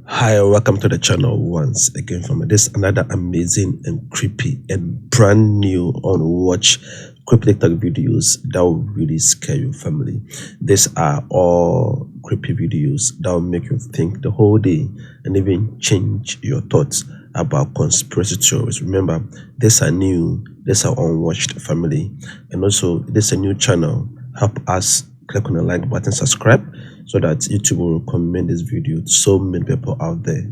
Hi, welcome to the channel once again from this another amazing and creepy and brand new on watch creepy TikTok videos that will really scare your family. These are all creepy videos that will make you think the whole day and even change your thoughts about conspiracy theories. Remember, these are new, these are unwatched family, and also this is a new channel. Help us click on the like button, subscribe, so that YouTube will recommend this video to so many people out there.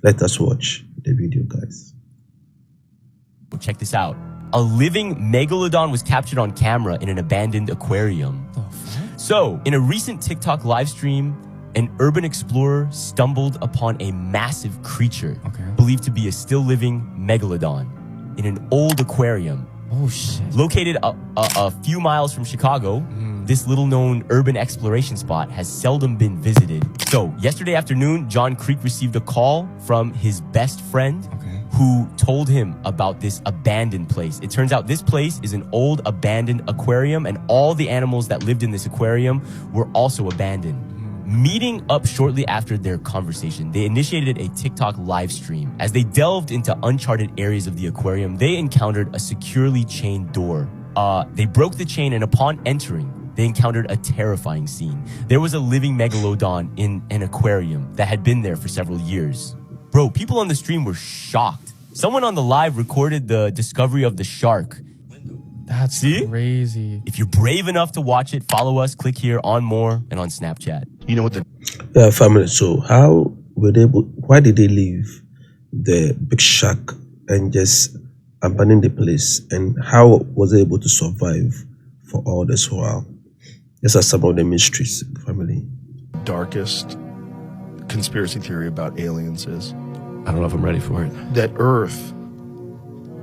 Let us watch the video, guys. Check this out. A living megalodon was captured on camera in an abandoned aquarium. So, in a recent TikTok live stream, an urban explorer stumbled upon a massive creature believed to be a still living megalodon in an old aquarium. Oh shit. Located a few miles from Chicago, this little-known urban exploration spot has seldom been visited. So, yesterday afternoon, John Creek received a call from his best friend who told him about this abandoned place. It turns out this place is an old abandoned aquarium, and all the animals that lived in this aquarium were also abandoned. Meeting up shortly after their conversation, they initiated a TikTok live stream. As they delved into uncharted areas of the aquarium, they encountered a securely chained door. They broke the chain, and upon entering, they encountered a terrifying scene. There was a living megalodon in an aquarium that had been there for several years. Bro, people on the stream were shocked. Someone on the live recorded the discovery of the shark. That's crazy. If you're brave enough to watch it, follow us, click here on more and on Snapchat. You know what the Family, so how were they why did they leave the big shark and just abandon the place, and how was they able to survive for all this while? These are some of the mysteries, family. darkest conspiracy theory about aliens is? I don't know if I'm ready for it. That Earth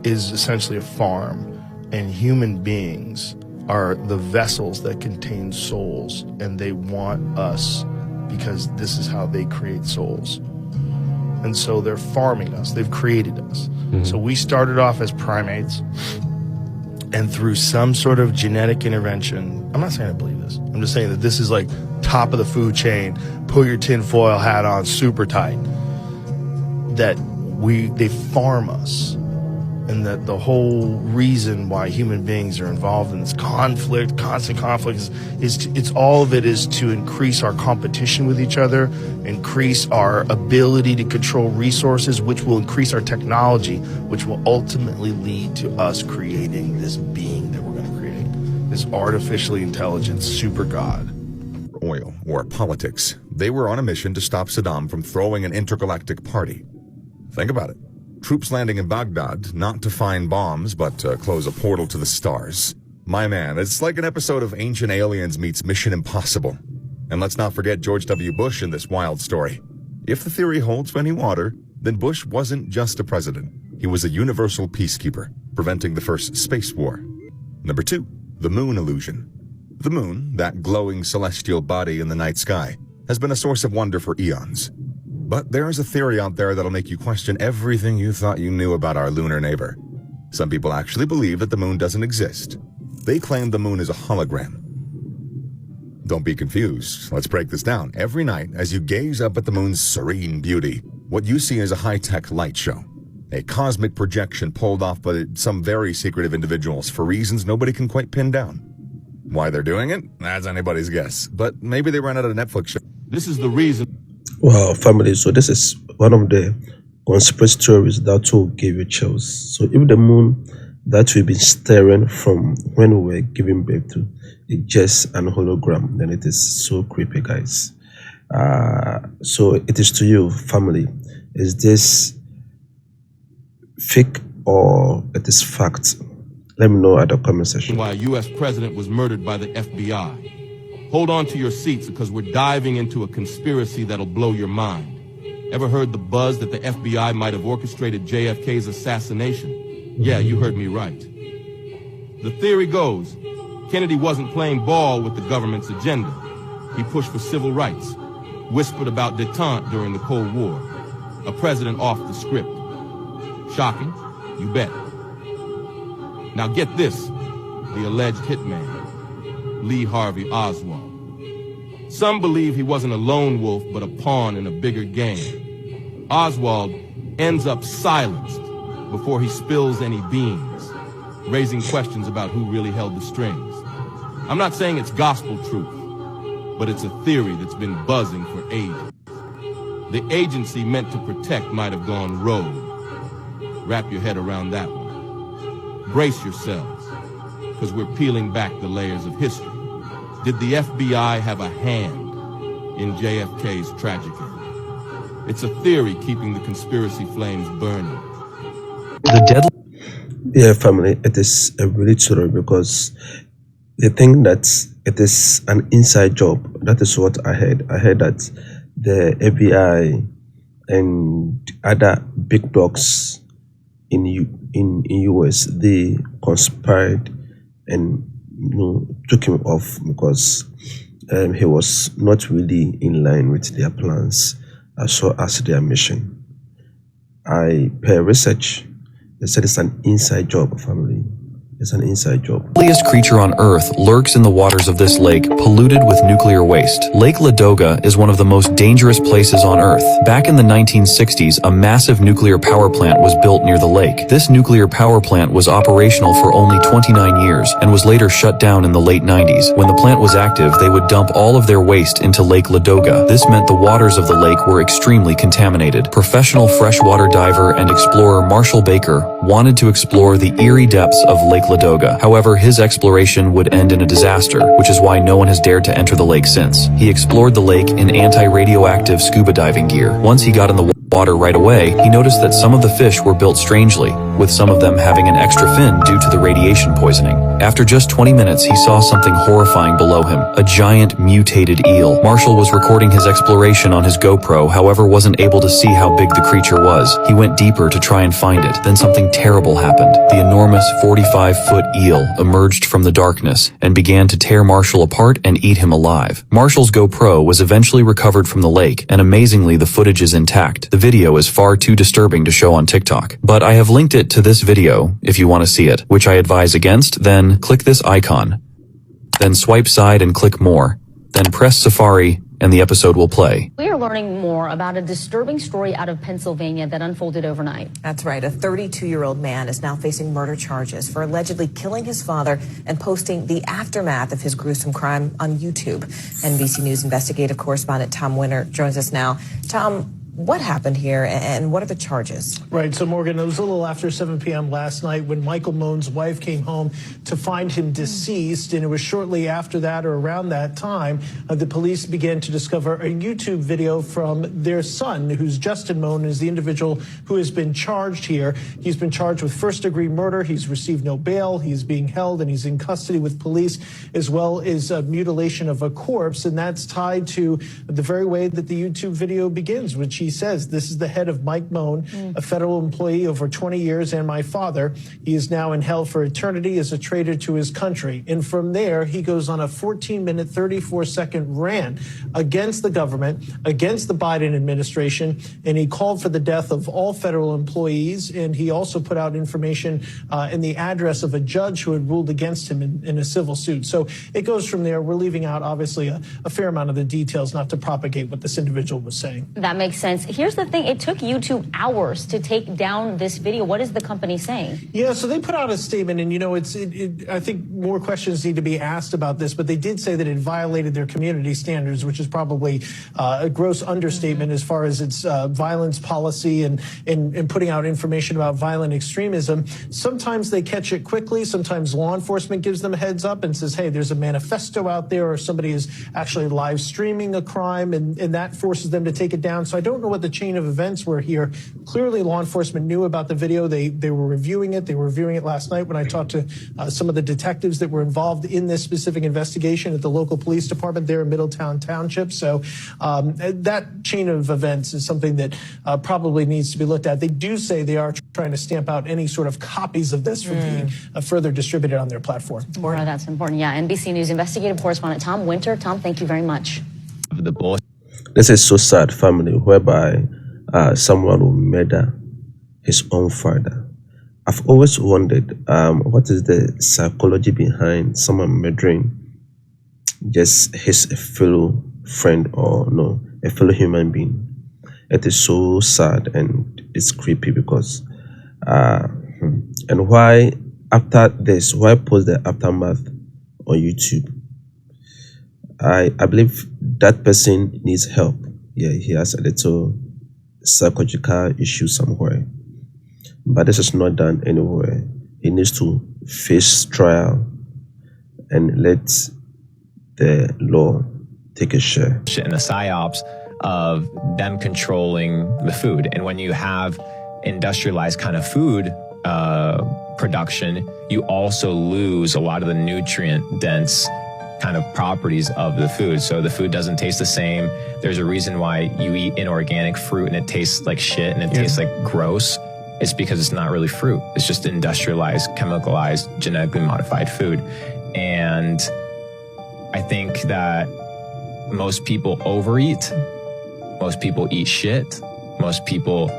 is essentially a farm, and human beings are the vessels that contain souls, and they want us because this is how they create souls. And so they're farming us. They've created us. So we started off as primates, and through some sort of genetic intervention, I'm not saying I believe this, I'm just saying that this is like top of the food chain, put your tinfoil hat on super tight, that they farm us, and that the whole reason why human beings are involved in this conflict, constant conflict, it's all of it is to increase our competition with each other, increase our ability to control resources, which will increase our technology, which will ultimately lead to us creating this being that we're going to create, this artificially intelligent super god. Oil or politics. They were on a mission to stop Saddam from throwing an intergalactic party. Think about it. Troops landing in Baghdad, not to find bombs, but to close a portal to the stars. My man, it's like an episode of Ancient Aliens meets Mission Impossible. And let's not forget George W. Bush in this wild story. If the theory holds for any water, then Bush wasn't just a president. He was a universal peacekeeper, preventing the first space war. Number 2, the moon illusion. The moon, that glowing celestial body in the night sky, has been a source of wonder for eons. But there is a theory out there that'll make you question everything you thought you knew about our lunar neighbor. Some people actually believe that the moon doesn't exist. They claim the moon is a hologram. Don't be confused. Let's break this down. Every night, as you gaze up at the moon's serene beauty, what you see is a high-tech light show. A cosmic projection pulled off by some very secretive individuals for reasons nobody can quite pin down. Why they're doing it? That's anybody's guess. But maybe they ran out of Netflix show. This is the reason. Wow, family, so this is one of the conspiracy theories that will give you chills. So if the moon that we've been staring from when we were giving birth to is just an hologram, then it is so creepy, guys. So it is to you, family. Is this fake or it is fact? Let me know at the comment section. Why a U.S. president was murdered by the FBI. Hold on to your seats because we're diving into a conspiracy that'll blow your mind. Ever heard the buzz that the FBI might have orchestrated JFK's assassination? Yeah, you heard me right. The theory goes, Kennedy wasn't playing ball with the government's agenda. He pushed for civil rights, whispered about détente during the Cold War, a president off the script. Shocking? You bet. Now get this, the alleged hitman, Lee Harvey Oswald. Some believe he wasn't a lone wolf, but a pawn in a bigger game. Oswald ends up silenced before he spills any beans, raising questions about who really held the strings. I'm not saying it's gospel truth, but it's a theory that's been buzzing for ages. The agency meant to protect might have gone rogue. Wrap your head around that one. Brace yourselves, because we're peeling back the layers of history. Did the FBI have a hand in JFK's tragic end? It's a theory keeping the conspiracy flames burning. Yeah, family, it is a really true because they think that it is an inside job. That is what I heard. I heard that the FBI and other big dogs in US, they conspired and took him off because he was not really in line with their plans as well as their mission. Per research, they said it's an inside job, family. It's an inside job. The deadliest creature on Earth lurks in the waters of this lake, polluted with nuclear waste. Lake Ladoga is one of the most dangerous places on Earth. Back in the 1960s, a massive nuclear power plant was built near the lake. This nuclear power plant was operational for only 29 years and was later shut down in the late 90s. When the plant was active, they would dump all of their waste into Lake Ladoga. This meant the waters of the lake were extremely contaminated. Professional freshwater diver and explorer Marshall Baker wanted to explore the eerie depths of Lake Ladoga. However, his exploration would end in a disaster, which is why no one has dared to enter the lake since. He explored the lake in anti-radioactive scuba diving gear. Once he got in the water right away, he noticed that some of the fish were built strangely, with some of them having an extra fin due to the radiation poisoning. After just 20 minutes, he saw something horrifying below him, a giant mutated eel. Marshall was recording his exploration on his GoPro, however wasn't able to see how big the creature was. He went deeper to try and find it. Then something terrible happened. The enormous 45-foot eel emerged from the darkness and began to tear Marshall apart and eat him alive. Marshall's GoPro was eventually recovered from the lake, and amazingly the footage is intact. The video is far too disturbing to show on TikTok, but I have linked it to this video if you want to see it, which I advise against. Then click this icon, then swipe side and click more, then press Safari and the episode will play. We are learning more about a disturbing story out of Pennsylvania that unfolded overnight. That's right. A 32-year-old man is now facing murder charges for allegedly killing his father and posting the aftermath of his gruesome crime on YouTube. NBC News investigative correspondent Tom Winter joins us now. Tom, what happened here and what are the charges? Right. So, Morgan, it was a little after 7 p.m. last night when Michael Moan's wife came home to find him deceased. And it was shortly after that or around that time the police began to discover a YouTube video from their son, who's Justin Moan, is the individual who has been charged here. He's been charged with first-degree murder. He's received no bail. He's being held and he's in custody with police, as well as mutilation of a corpse. And that's tied to the very way that the YouTube video begins, which he says, "This is the head of Mike Moan, a federal employee over 20 years and my father. He is now in hell for eternity as a traitor to his country." And from there, he goes on a 14-minute, 34-second rant against the government, against the Biden administration, and he called for the death of all federal employees. And he also put out information in the address of a judge who had ruled against him in a civil suit. So it goes from there. We're leaving out, obviously, a fair amount of the details, not to propagate what this individual was saying. That makes sense. Here's the thing. It took YouTube hours to take down this video. What is the company saying? Yeah, so they put out a statement, and, I think more questions need to be asked about this, but they did say that it violated their community standards, which is probably a gross understatement as far as its violence policy and putting out information about violent extremism. Sometimes they catch it quickly. Sometimes law enforcement gives them a heads up and says, hey, there's a manifesto out there, or somebody is actually live streaming a crime, and that forces them to take it down. So I don't know what the chain of events were here. Clearly, law enforcement knew about the video. They were reviewing it. They were reviewing it last night when I talked to some of the detectives that were involved in this specific investigation at the local police department there in Middletown Township. So that chain of events is something that probably needs to be looked at. They do say they are trying to stamp out any sort of copies of this from being further distributed on their platform. That's important. Yeah, NBC News investigative correspondent Tom Winter. Tom, thank you very much. This is so sad, family, whereby someone will murder his own father. I've always wondered what is the psychology behind someone murdering just his fellow friend or a fellow human being. It is so sad and it's creepy because and why after this, why post the aftermath on YouTube? I believe that person needs help. Yeah, he has a little psychological issue somewhere, but this is not done anywhere. He needs to face trial and let the law take a share. And the psyops of them controlling the food. And when you have industrialized kind of food production, you also lose a lot of the nutrient dense kind of properties of the food. So the food doesn't taste the same. There's a reason why you eat inorganic fruit and it tastes like shit and it tastes like gross. It's because it's not really fruit. It's just industrialized, chemicalized, genetically modified food. And I think that most people overeat. Most people eat shit. Most people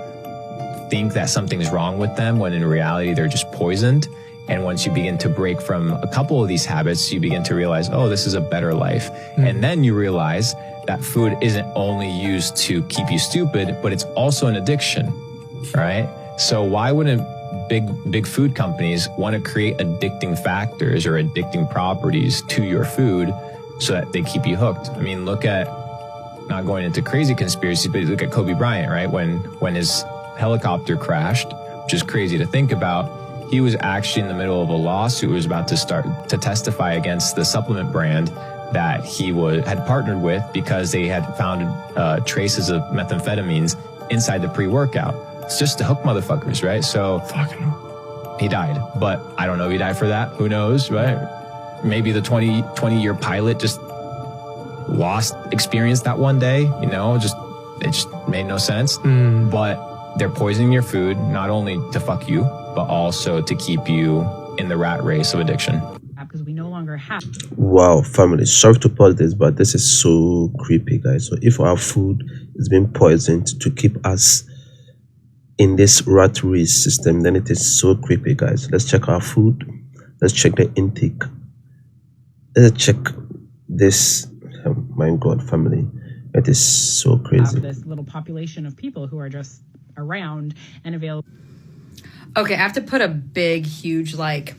think that something's wrong with them when in reality they're just poisoned. And once you begin to break from a couple of these habits, you begin to realize, oh, this is a better life. And then you realize that food isn't only used to keep you stupid, but it's also an addiction, right? So why wouldn't big food companies want to create addicting factors or addicting properties to your food so that they keep you hooked? I mean, look at, not going into crazy conspiracies, but look at Kobe Bryant, right? When his helicopter crashed, which is crazy to think about, he was actually in the middle of a lawsuit, was about to start to testify against the supplement brand that he had partnered with because they had found traces of methamphetamines inside the pre-workout. It's just to hook motherfuckers, right? So he died, but I don't know if he died for that. Who knows, right? Maybe the 20-year pilot just lost experience that one day, you know, it just made no sense. But they're poisoning your food, not only to fuck you, but also to keep you in the rat race of addiction. Because we no longer have. Wow, family, sorry to pause this, but this is so creepy, guys. So if our food is being poisoned to keep us in this rat race system, then it is so creepy, guys. Let's check our food. Let's check the intake. Let's check this. Oh my God, family, it is so crazy. This little population of people who are just around and available. Okay, I have to put a big, huge, like,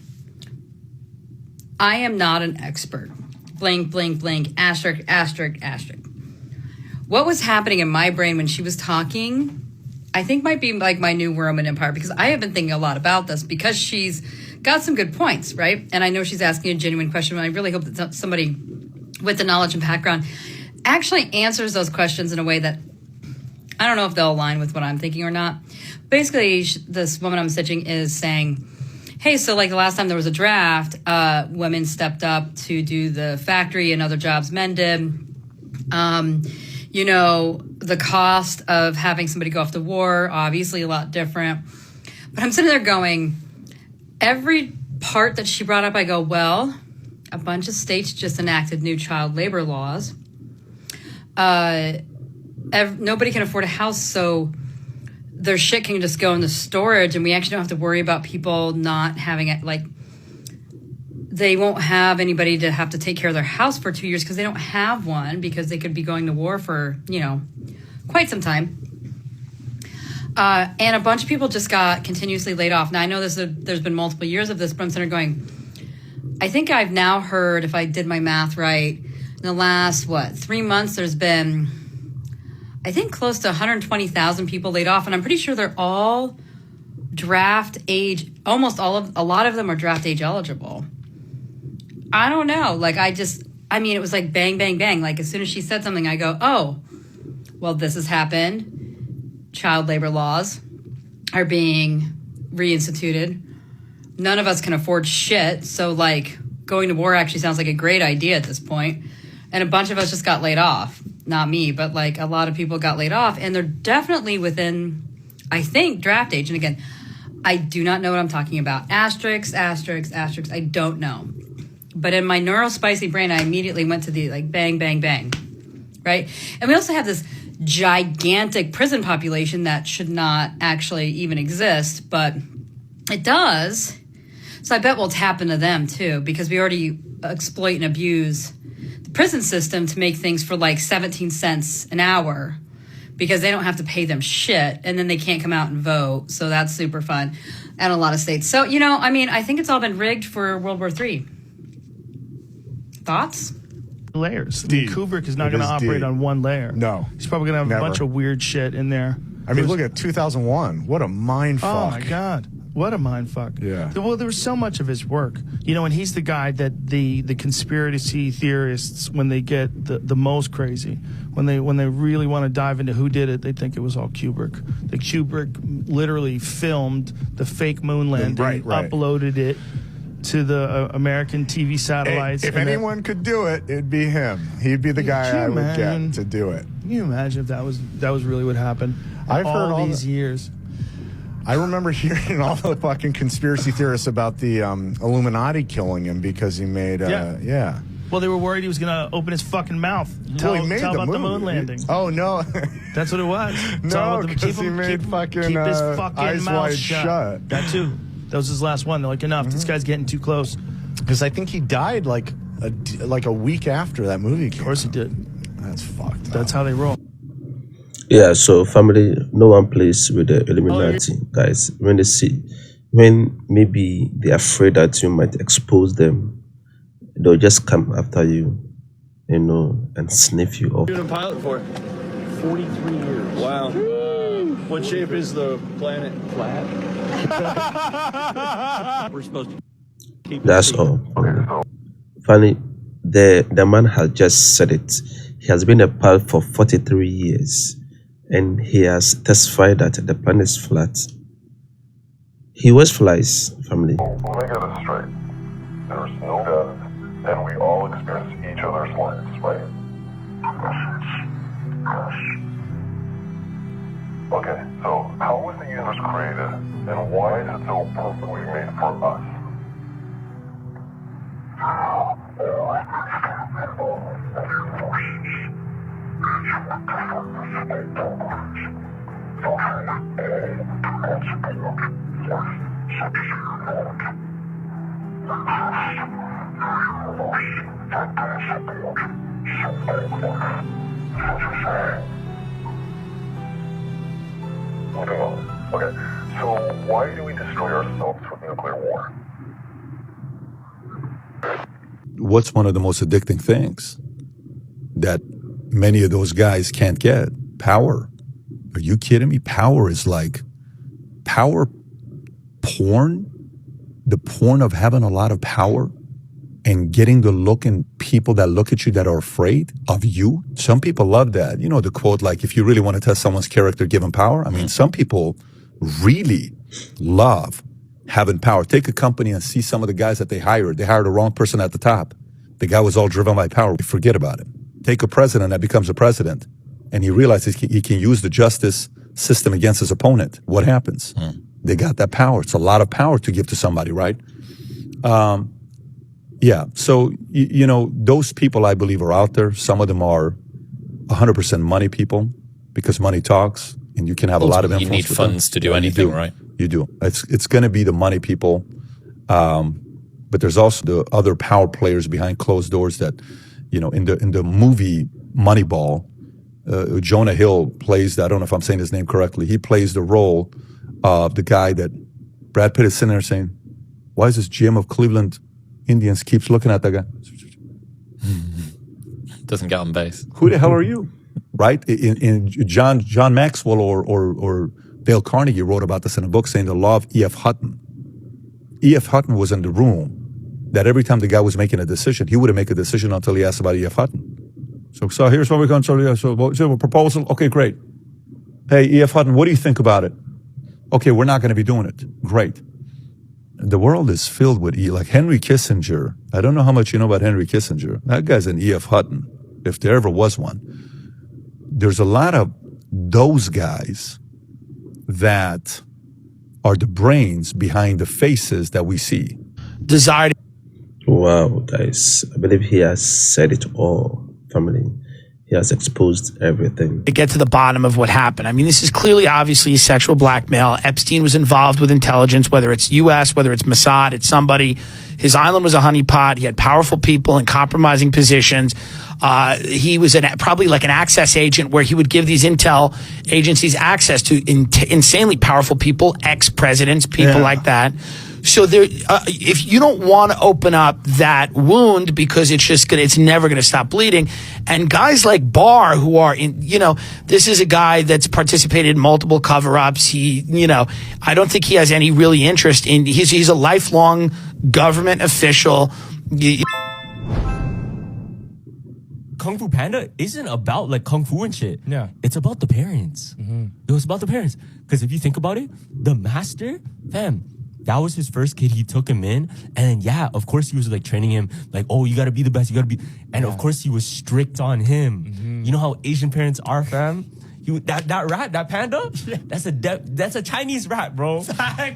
I am not an expert. Blank, blank, blank, asterisk, asterisk, asterisk. What was happening in my brain when she was talking, I think might be like my new Roman Empire, because I have been thinking a lot about this because she's got some good points, right? And I know she's asking a genuine question, and I really hope that somebody with the knowledge and background actually answers those questions in a way that I don't know if they'll align with what I'm thinking or not. Basically, this woman I'm stitching is saying, hey, so like the last time there was a draft, women stepped up to do the factory and other jobs men did. You know, the cost of having somebody go off to war, obviously a lot different. But I'm sitting there going, every part that she brought up, I go, well, a bunch of states just enacted new child labor laws. Nobody can afford a house, so their shit can just go into storage, and we actually don't have to worry about people not having it. Like, they won't have anybody to have to take care of their house for 2 years because they don't have one, because they could be going to war for, you know, quite some time. And a bunch of people just got continuously laid off. Now, I know there's been multiple years of this, but I'm sitting there going, I think I've now heard, if I did my math right, in the last, 3 months, there's been, I think, close to 120,000 people laid off. And I'm pretty sure they're all draft age, a lot of them are draft age eligible. I don't know. Like, it was like bang, bang, bang. Like, as soon as she said something, I go, oh, well, this has happened. Child labor laws are being reinstituted. None of us can afford shit. So, like, going to war actually sounds like a great idea at this point. And a bunch of us just got laid off. Not me, but, like, a lot of people got laid off. And they're definitely within, I think, draft age. And again, I do not know what I'm talking about. Asterisks, asterisks, asterisks. I don't know. But in my neurospicy brain, I immediately went to the, like, bang, bang, bang. Right? And we also have this gigantic prison population that should not actually even exist, but it does. So I bet we'll tap into them too, because we already exploit and abuse the prison system to make things for like 17 cents an hour. because they don't have to pay them shit, and then they can't come out and vote. So that's super fun, and a lot of states. So I mean, I think it's all been rigged for World War III. Thoughts? Layers. Kubrick is not going to operate on one layer. No. He's probably going to have a bunch of weird shit in there. I mean, look at 2001. What a mind fuck. Oh, my God. What a mind fuck. Yeah. Well, there was so much of his work. And he's the guy that the conspiracy theorists, when they get the most crazy, when they really want to dive into who did it, they think it was all Kubrick. The Kubrick literally filmed the fake moon landing, uploaded it to the American TV satellites. If anyone could do it, it'd be him. He'd be the guy I would get to do it. Can you imagine if that was really what happened? I've heard all these years. I remember hearing all the fucking conspiracy theorists about the Illuminati killing him because he made yeah. Well, they were worried he was going to open his fucking mouth. Tell about the moon landing. Oh, no. That's what it was. No, because he made keep his fucking Eyes mouth Wide Shut. That too. That was his last one. They're like, enough. This guy's getting too close. Because I think he died like a week after that movie came out. Of course he did. That's fucked up. That's how they roll. Yeah, so family, no one plays with the Illuminati, guys. When maybe they're afraid that you might expose them, they'll just come after you, and sniff you off. You've been a pilot for 43 years. Wow. What shape is the planet? Flat. We're supposed to keep it That's secret. all. Funny, the man has just said it. He has been a pilot for 43 years, and he has testified that the planet is flat. He always flies, family. Let me get this straight. There's no God, and we all experience each other's lives, right? Okay, so how was the universe created, and why is it so perfectly made for us? Okay, so why do we destroy ourselves with nuclear war? What's one of the most addicting things that many of those guys can't get? Power. Are you kidding me? Power is like power porn, the porn of having a lot of power and getting the look in people that look at you that are afraid of you. Some people love that. You know, the quote, like, if you really want to test someone's character, give them power. I mean, some people really love having power. Take a company and see some of the guys that they hired. They hired the wrong person at the top. The guy was all driven by power. Forget about it. Take a president that becomes a president and he realizes he can use the justice system against his opponent. What happens? They got that power. It's a lot of power to give to somebody, right? Yeah. So, you know, those people I believe are out there. Some of them are 100% money people because money talks and you can have a lot of influence. You need with funds them. to do anything, right? You do. It's going to be the money people. But there's also the other power players behind closed doors that, you know, in the movie Moneyball, Jonah Hill plays, I don't know if I'm saying his name correctly, he plays the role of the guy that Brad Pitt is sitting there saying, why is this GM of Cleveland Indians keeps looking at that guy? Doesn't get on base. Who the hell are you? Right? In John Maxwell or Dale Carnegie wrote about this in a book saying the law of E.F. Hutton. E.F. Hutton was in the room that every time the guy was making a decision, he wouldn't make a decision until he asked about E.F. Hutton. So here's what we're going to do. So a proposal? Okay, great. Hey, E.F. Hutton, what do you think about it? Okay, we're not going to be doing it. Great. The world is filled with like Henry Kissinger. I don't know how much you know about Henry Kissinger. That guy's an E.F. Hutton, if there ever was one. There's a lot of those guys that are the brains behind the faces that we see. Wow, guys. I believe he has said it all, family. he has exposed everything. To get to the bottom of what happened. I mean, this is clearly, obviously, sexual blackmail. Epstein was involved with intelligence, whether it's U.S., whether it's Mossad, it's somebody. His island was a honeypot. He had powerful people in compromising positions. He was probably like an access agent where he would give these intel agencies access to insanely powerful people, ex-presidents, people like that. So there, if you don't want to open up that wound because it's never going to stop bleeding. And guys like Barr, who are this is a guy that's participated in multiple cover-ups. I don't think he has any really interest in, he's a lifelong government official. Kung Fu Panda isn't about like Kung Fu and shit. Yeah. It's about the parents. It was about the parents. Because if you think about it, the master, fam, that was his first kid. He took him in. And then, of course, he was like training him like, oh, you got to be the best. You got to be. And of course, he was strict on him. You know how Asian parents are, fam? That rat, that panda, that's a Chinese rat, bro.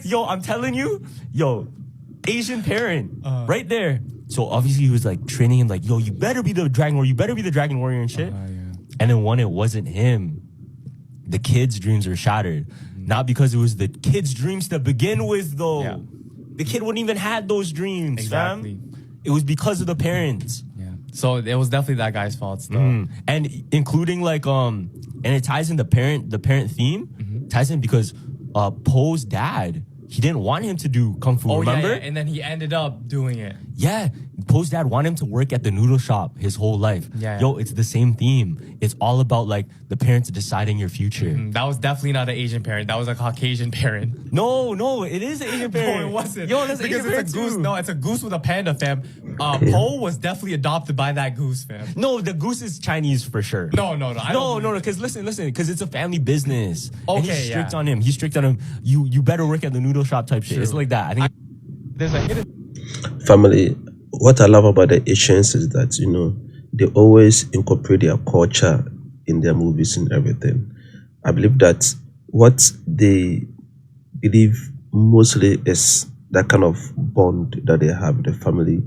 Yo, I'm telling you, Asian parent right there. So obviously he was like training him like, yo, you better be the dragon warrior. You better be the dragon warrior and shit. And then when it wasn't him, the kid's dreams were shattered. Not because it was the kid's dreams to begin with, though. Yeah. The kid wouldn't even had those dreams, fam. It was because of the parents. Yeah. So it was definitely that guy's fault still. And including like and it ties in the parent theme. Ties in because Po's dad, he didn't want him to do Kung Fu, remember? Yeah, and then he ended up doing it. Yeah, Po's dad wanted him to work at the noodle shop his whole life. Yo, it's the same theme. It's all about like the parents deciding your future. That was definitely not an Asian parent. That was a Caucasian parent. No, it is an Asian parent. No, it wasn't. Yo, that's because Asian it's a goose. too. No, it's a goose with a panda, fam. Po was definitely adopted by that goose, fam. No, the goose is Chinese for sure. No. Because listen, because it's a family business. Okay, and he's strict on him. He's strict on him. You better work at the noodle shop type shit. It's like that. I think there's a family. What I love about the Asians is that they always incorporate their culture in their movies and everything. I believe that what they believe mostly is that kind of bond that they have with the family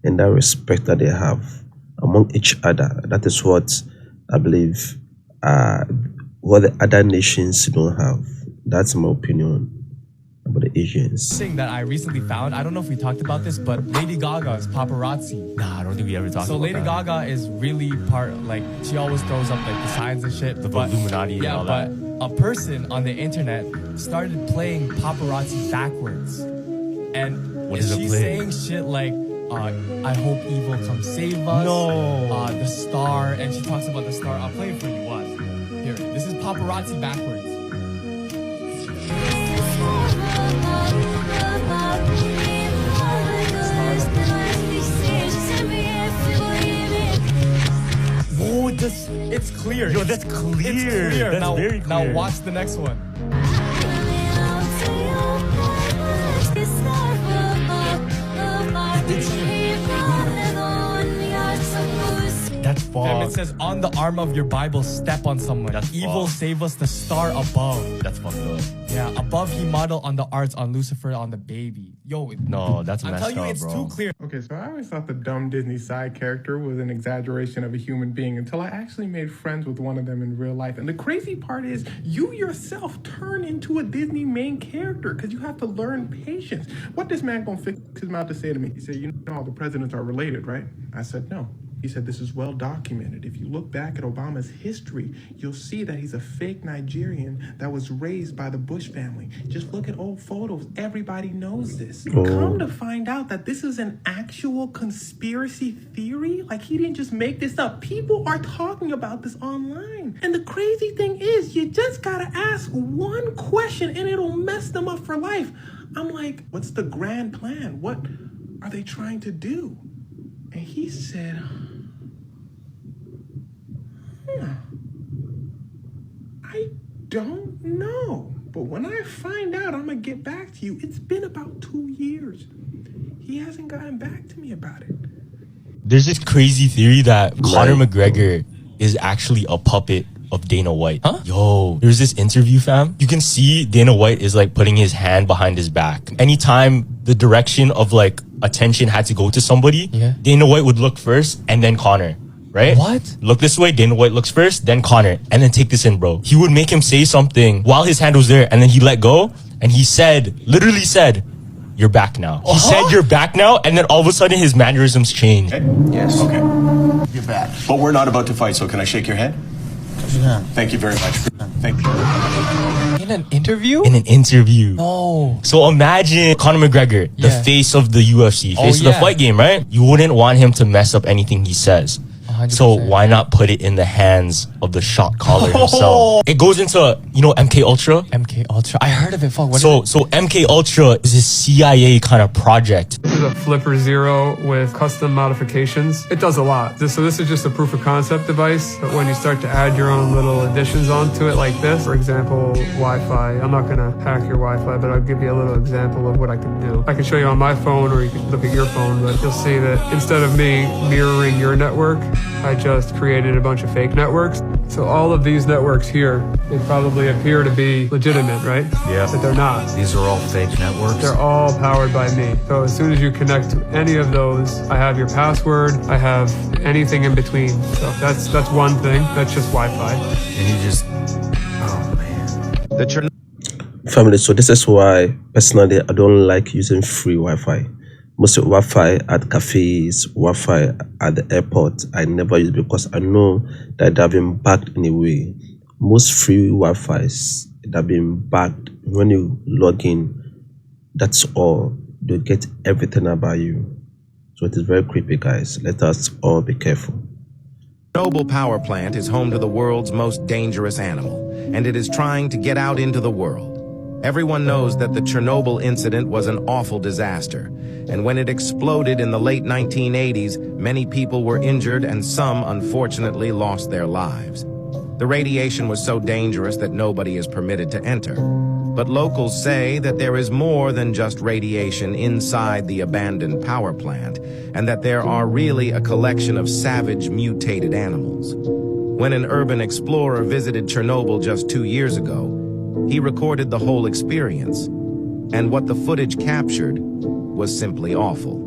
and that respect that they have among each other. That is what I believe what the other nations don't have. That's my opinion about the Asians. Thing that I recently found, I don't know if we talked about this, but Lady Gaga is paparazzi. Nah, I don't think we ever talked about that. So Lady Gaga is really she always throws up like the signs and shit. The Illuminati and all that. But a person on the internet started playing paparazzi backwards. And she's saying shit like, I hope evil comes save us. No. The star, and she talks about the star. I'll play it for you, watch. Here, this is paparazzi backwards. Whoa, it's clear. Yo, that's clear. It's clear. That's very clear. Now watch the next one. That's false. And it says, on the arm of your Bible, step on someone. That's evil, false. save us, the star above. That's fucked up. Yeah, above he modeled on the arts, on Lucifer, on the baby. Yo, no, that's messed up, I'm telling you, it's too clear. Okay, so I always thought the dumb Disney side character was an exaggeration of a human being until I actually made friends with one of them in real life. And the crazy part is, you yourself turn into a Disney main character because you have to learn patience. What this man gonna fix his mouth to say to me? He said, you know, all the presidents are related, right? I said, no. He said, this is well documented. If you look back at Obama's history, you'll see that he's a fake Nigerian that was raised by the Bush family. Just look at old photos. Everybody knows this. Come to find out that this is an actual conspiracy theory. Like, he didn't just make this up. People are talking about this online. And the crazy thing is, you just gotta ask one question and it'll mess them up for life. I'm like, what's the grand plan? What are they trying to do? And he said, I don't know. But when I find out, I'm going to get back to you. It's been about 2 years. He hasn't gotten back to me about it. There's this crazy theory that Conor McGregor is actually a puppet of Dana White. Huh? Yo, there's this interview, fam. You can see Dana White is like putting his hand behind his back. Anytime the direction of like attention had to go to somebody, Dana White would look first and then Conor. right? What? Look this way, Dana White looks first, then Connor, and then take this in, bro. He would make him say something while his hand was there, and then he let go, and he said, literally said, "You're back now." He said, "You're back now," and then all of a sudden his mannerisms changed. Yes. Okay. You're back. But we're not about to fight, so can I shake your hand? Yeah. Thank you very much. Thank you. In an interview? In an interview. No. So imagine Conor McGregor, the face of the UFC, face of the fight game, right? You wouldn't want him to mess up anything he says. 100%. So why not put it in the hands of the shot caller himself? It goes into, you know, MK Ultra? MK Ultra. I heard of it. Fuck. What so MK Ultra is a CIA kind of project. This is a Flipper Zero with custom modifications. It does a lot. So this is just a proof of concept device, but when you start to add your own little additions onto it like this, for example, Wi-Fi. I'm not gonna hack your Wi-Fi, but I'll give you a little example of what I can do. I can show you on my phone, or you can look at your phone, but you'll see that instead of me mirroring your network, I just created a bunch of fake networks. So all of these networks here, they probably appear to be legitimate, right? Yeah. But they're not. These are all fake networks. They're all powered by me. So as soon as you connect to any of those, I have your password, I have anything in between. So that's one thing. That's just Wi-Fi. And you just, oh man. Family, so this is why personally I don't like using free Wi-Fi. Most Wi-Fi at cafes, Wi-Fi at the airport, I never use because I know that they've been backed in a way. Most free Wi-Fi's that have been backed, when you log in, that's all. They get everything about you. So it is very creepy, guys. Let us all be careful. Chernobyl power plant is home to the world's most dangerous animal, and it is trying to get out into the world. Everyone knows that the Chernobyl incident was an awful disaster, and when it exploded in the late 1980s, many people were injured and some, unfortunately, lost their lives. The radiation was so dangerous that nobody is permitted to enter. But locals say that there is more than just radiation inside the abandoned power plant, and that there are really a collection of savage, mutated animals. When an urban explorer visited Chernobyl just 2 years ago, he recorded the whole experience, and what the footage captured was simply awful.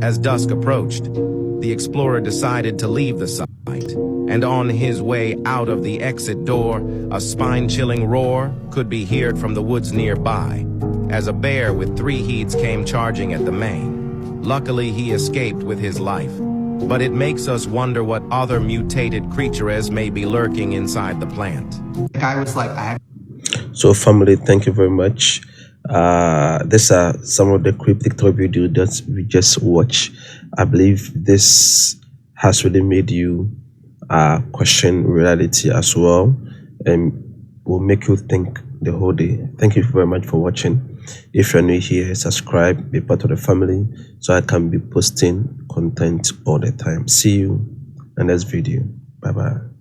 As dusk approached, the explorer decided to leave the site, and on his way out of the exit door, a spine-chilling roar could be heard from the woods nearby, as a bear with 3 heads came charging at the main. Luckily, he escaped with his life, but it makes us wonder what other mutated creatures may be lurking inside the plant. The guy was like, So family, thank you very much. These are some of the creepy TikTok videos that we just watched. I believe this has really made you question reality as well, and will make you think the whole day. Thank you very much for watching. If you're new here, subscribe, be part of the family, so I can be posting content all the time. See you in the next video. Bye bye.